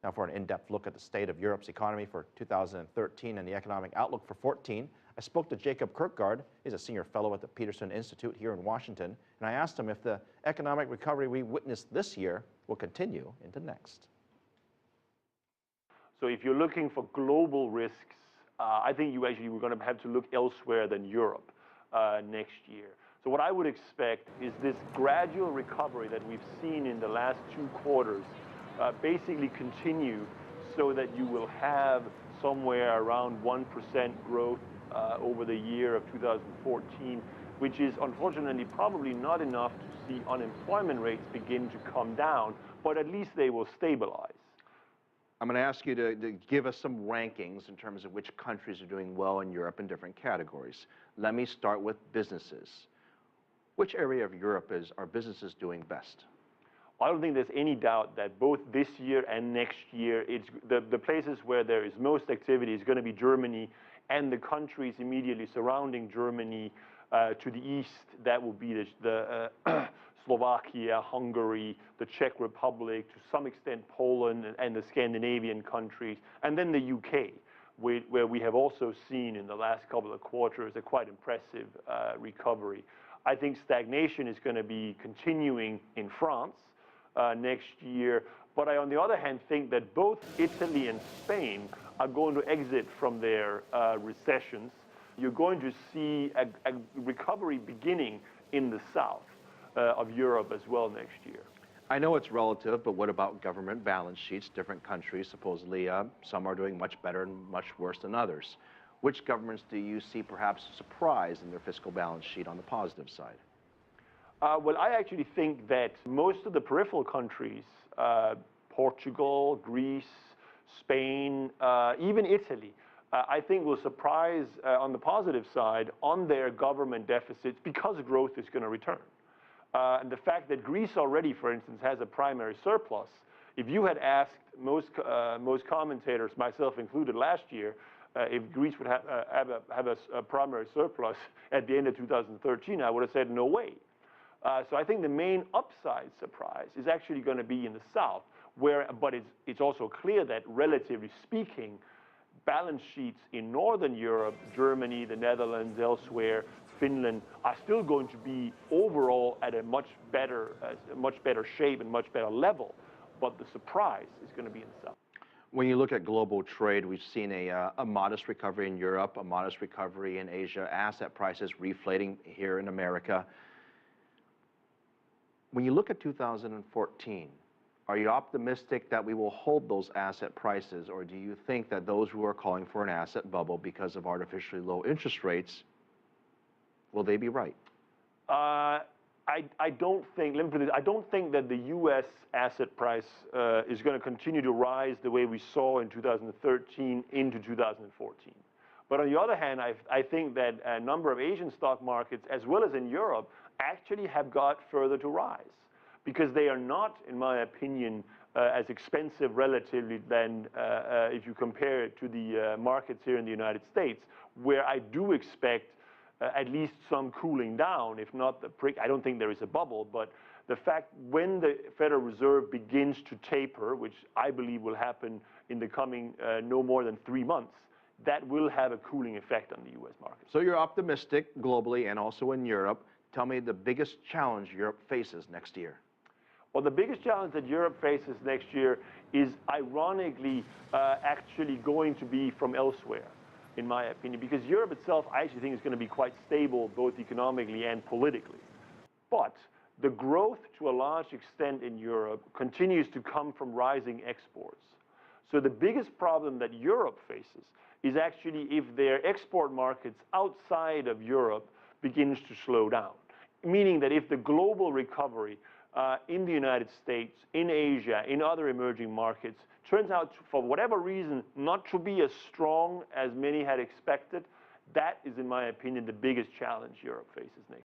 Now for an in-depth look at the state of Europe's economy for 2013 and the economic outlook for 2014, I spoke to Jacob Kirkegaard. He's a senior fellow at the Peterson Institute here in Washington, and I asked him if the economic recovery we witnessed this year will continue into next. So if you're looking for global risks, I think we're going to have to look elsewhere than Europe next year. So what I would expect is this gradual recovery that we've seen in the last 2 quarters basically continue, so that you will have somewhere around 1% growth over the year of 2014, which is unfortunately probably not enough to see unemployment rates begin to come down, but at least they will stabilize. I'm going to ask you to give us some rankings in terms of which countries are doing well in Europe in different categories. Let me start with businesses. Which area of Europe are businesses doing best? I don't think there's any doubt that both this year and next year, it's the places where there is most activity is going to be Germany and the countries immediately surrounding Germany to the east. That will be the Slovakia, Hungary, the Czech Republic, to some extent Poland and the Scandinavian countries, and then the UK, where we have also seen in the last couple of quarters a quite impressive recovery. I think stagnation is going to be continuing in France next year, but I, on the other hand, think that both Italy and Spain are going to exit from their recessions. You're going to see a recovery beginning in the south of Europe as well next year. I know it's relative, but what about government balance sheets? Different countries, supposedly, some are doing much better and much worse than others. Which governments do you see perhaps surprised in their fiscal balance sheet on the positive side? Well, I actually think that most of the peripheral countries, Portugal, Greece, Spain, even Italy, I think will surprise on the positive side on their government deficits, because growth is going to return. And the fact that Greece already, for instance, has a primary surplus, if you had asked most commentators, myself included, last year, if Greece would have a primary surplus at the end of 2013, I would have said no way. So I think the main upside surprise is actually going to be in the south, but it's also clear that, relatively speaking, balance sheets in Northern Europe, Germany, the Netherlands, elsewhere, Finland, are still going to be overall at a much better shape and much better level. But the surprise is going to be in the south. When you look at global trade, we've seen a modest recovery in Europe, a modest recovery in Asia, asset prices reflating here in America. When you look at 2014, are you optimistic that we will hold those asset prices, or do you think that those who are calling for an asset bubble because of artificially low interest rates, will they be right? I don't think, let me put it, I don't think that the U.S. asset price is going to continue to rise the way we saw in 2013 into 2014. But on the other hand, I think that a number of Asian stock markets, as well as in Europe, actually have got further to rise, because they are not, in my opinion, as expensive relatively than if you compare it to the markets here in the United States, where I do expect at least some cooling down, if not the prick. I don't think there is a bubble, but the fact when the Federal Reserve begins to taper, which I believe will happen in the coming no more than 3 months, that will have a cooling effect on the U.S. market. So you're optimistic globally and also in Europe. Tell me the biggest challenge Europe faces next year. Well, the biggest challenge that Europe faces next year is ironically actually going to be from elsewhere, in my opinion, because Europe itself, I actually think, is going to be quite stable, both economically and politically. But the growth, to a large extent in Europe, continues to come from rising exports. So the biggest problem that Europe faces is actually if their export markets outside of Europe begins to slow down, meaning that if the global recovery in the United States, in Asia, in other emerging markets, turns out, for whatever reason, not to be as strong as many had expected, that is, in my opinion, the biggest challenge Europe faces next year.